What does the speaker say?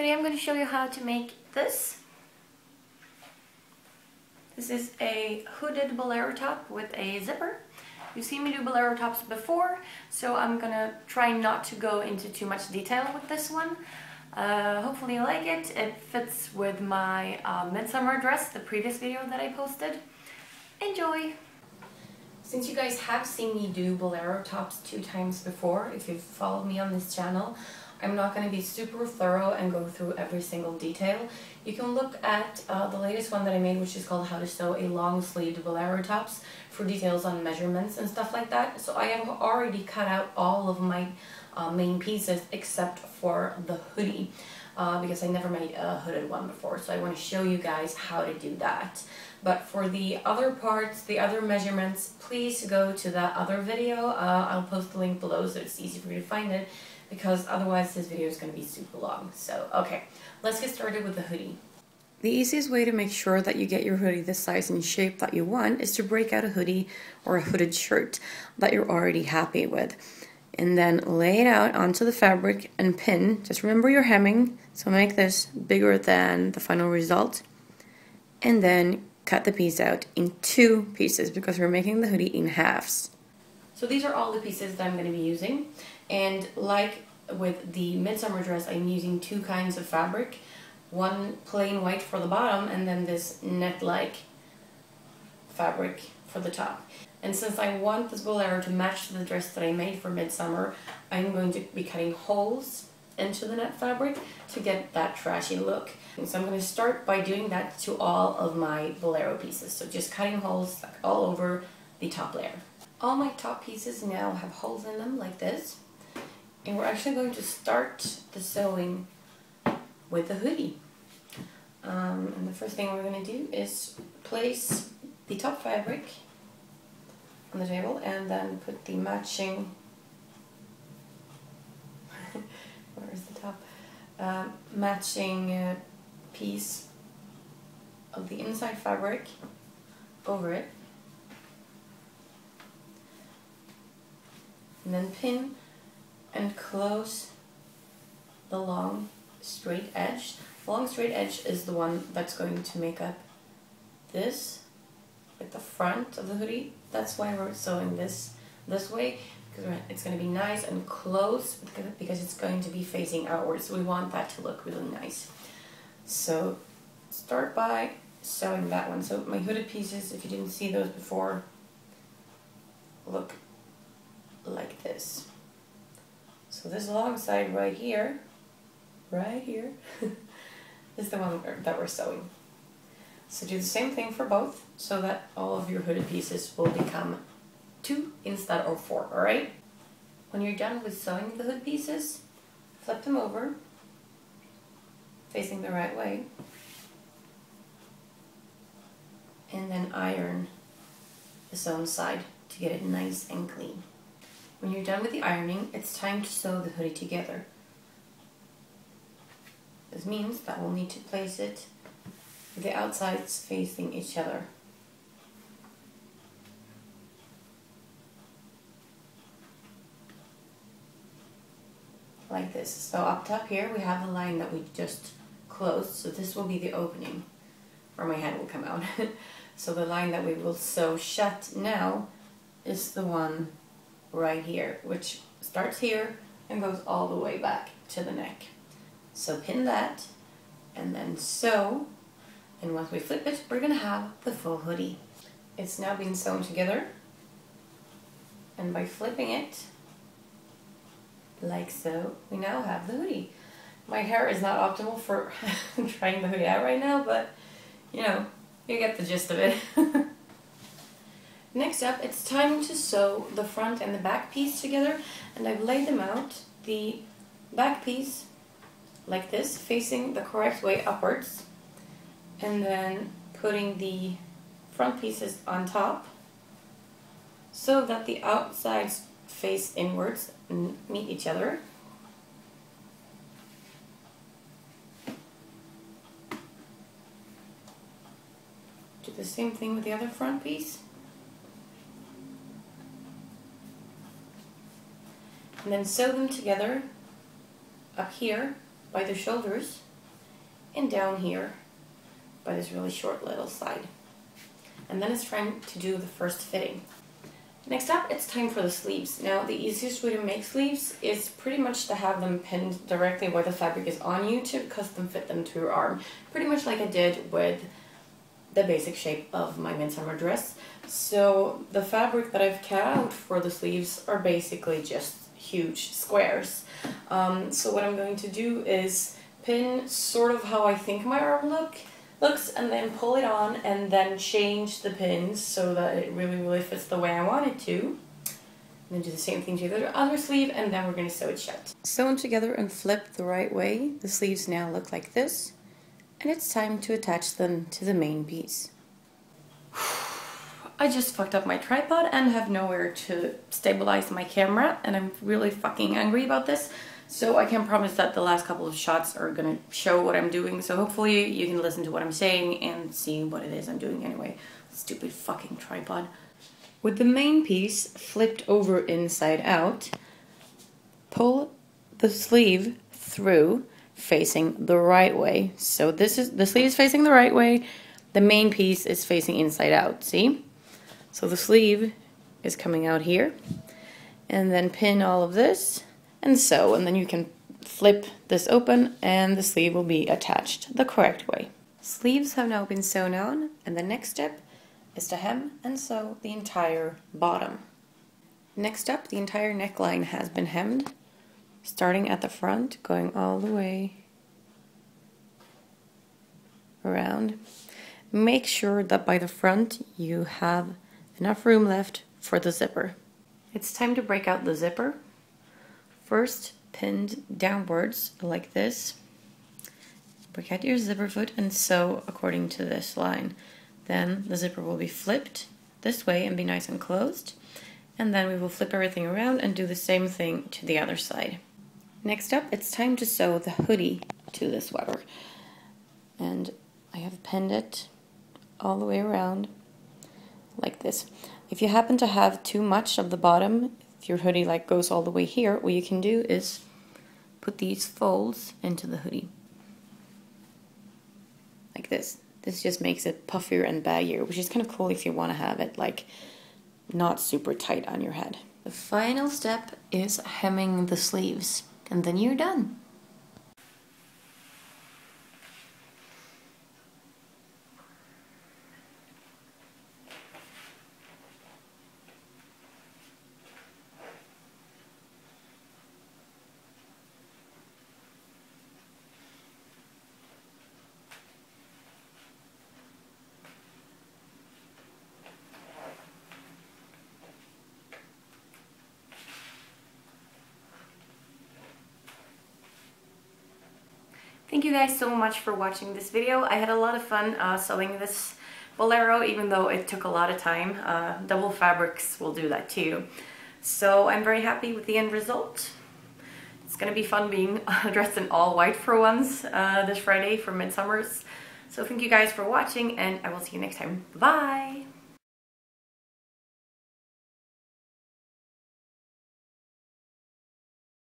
today I'm going to show you how to make this. This is a hooded bolero top with a zipper. You've seen me do bolero tops before, so I'm gonna try not to go into too much detail with this one. Hopefully you like it. It fits with my Midsummer Dress, the previous video that I posted. Enjoy! Since you guys have seen me do bolero tops 2 times before, if you've followed me on this channel, I'm not going to be super thorough and go through every single detail. You can look at the latest one that I made, which is called How to Sew a Long Sleeved Bolero Tops, for details on measurements and stuff like that. So I have already cut out all of my main pieces except for the hoodie, because I never made a hooded one before, so I want to show you guys how to do that. But for the other parts, the other measurements, please go to that other video. I'll post the link below so it's easy for you to find it, because otherwise this video is going to be super long. So, okay, let's get started with the hoodie. The easiest way to make sure that you get your hoodie the size and shape that you want is to break out a hoodie or a hooded shirt that you're already happy with. And then lay it out onto the fabric and pin. Just remember your hemming, so make this bigger than the final result. And then cut the piece out in 2 pieces because we're making the hoodie in halves. So these are all the pieces that I'm going to be using. And like with the Midsummer Dress, I'm using 2 kinds of fabric. One plain white for the bottom, and then this net-like fabric for the top. And since I want this bolero to match the dress that I made for Midsummer, I'm going to be cutting holes into the net fabric to get that trashy look. And so I'm going to start by doing that to all of my bolero pieces. So just cutting holes all over the top layer. All my top pieces now have holes in them like this. And we're actually going to start the sewing with the hoodie. And the first thing we're going to do is place the top fabric on the table and then put the matching where is the top? Matching piece of the inside fabric over it, and then pin and close the long straight edge. The long straight edge is the one that's going to make up this, like the front of the hoodie. That's why we're sewing this way, because it's going to be nice and close, because it's going to be facing outwards. So we want that to look really nice. So start by sewing that one. So my hooded pieces, if you didn't see those before, look like this. So this long side right here is the one that we're sewing. So do the same thing for both, so that all of your hooded pieces will become 2 instead of 4, alright? When you're done with sewing the hood pieces, flip them over, facing the right way, and then iron the sewn side to get it nice and clean. When you're done with the ironing, it's time to sew the hoodie together. This means that we'll need to place it with the outsides facing each other. Like this. So up top here we have the line that we just closed, so this will be the opening where my hand will come out. So the line that we will sew shut now is the one right here, which starts here and goes all the way back to the neck. So pin that and then sew, and once we flip it, we're going to have the full hoodie. It's now being sewn together, and by flipping it like so, we now have the hoodie. My hair is not optimal for trying the hoodie out right now, but you know, you get the gist of it. Next up, it's time to sew the front and the back piece together, and I've laid them out. The back piece like this, facing the correct way upwards, and then putting the front pieces on top so that the outsides face inwards and meet each other. Do the same thing with the other front piece. And then sew them together up here by the shoulders and down here by this really short little side. And then it's time to do the first fitting. Next up, it's time for the sleeves. Now, the easiest way to make sleeves is pretty much to have them pinned directly where the fabric is on you to custom fit them to your arm. Pretty much like I did with the basic shape of my Midsummer dress. So the fabric that I've cut out for the sleeves are basically just huge squares. So what I'm going to do is pin sort of how I think my arm looks, and then pull it on and then change the pins so that it really fits the way I want it to. And then do the same thing to the other sleeve, and then we're going to sew it shut. Sew them together and flip the right way. The sleeves now look like this, and it's time to attach them to the main piece. I just fucked up my tripod and have nowhere to stabilize my camera, and I'm really fucking angry about this. So I can promise that the last couple of shots are gonna show what I'm doing, so hopefully you can listen to what I'm saying and see what it is I'm doing anyway. Stupid fucking tripod. With the main piece flipped over inside out, pull the sleeve through facing the right way. So this is, the sleeve is facing the right way, the main piece is facing inside out, see? So the sleeve is coming out here, and then pin all of this, and sew, and then you can flip this open and the sleeve will be attached the correct way. Sleeves have now been sewn on, and the next step is to hem and sew the entire bottom. Next up, the entire neckline has been hemmed, starting at the front, going all the way around. Make sure that by the front you have enough room left for the zipper. It's time to break out the zipper. First, pinned downwards like this. Break out your zipper foot and sew according to this line. Then the zipper will be flipped this way and be nice and closed. And then we will flip everything around and do the same thing to the other side. Next up, it's time to sew the hoodie to the sweater. And I have pinned it all the way around like this. If you happen to have too much of the bottom, if your hoodie like goes all the way here, what you can do is put these folds into the hoodie. Like this. This just makes it puffier and baggier, which is kind of cool if you want to have it like not super tight on your head. The final step is hemming the sleeves, and then you're done. Thank you guys so much for watching this video. I had a lot of fun sewing this bolero, even though it took a lot of time. Double fabrics will do that too. So I'm very happy with the end result. It's gonna be fun being dressed in all white for once this Friday for Midsummer's. So thank you guys for watching, and I will see you next time. Bye!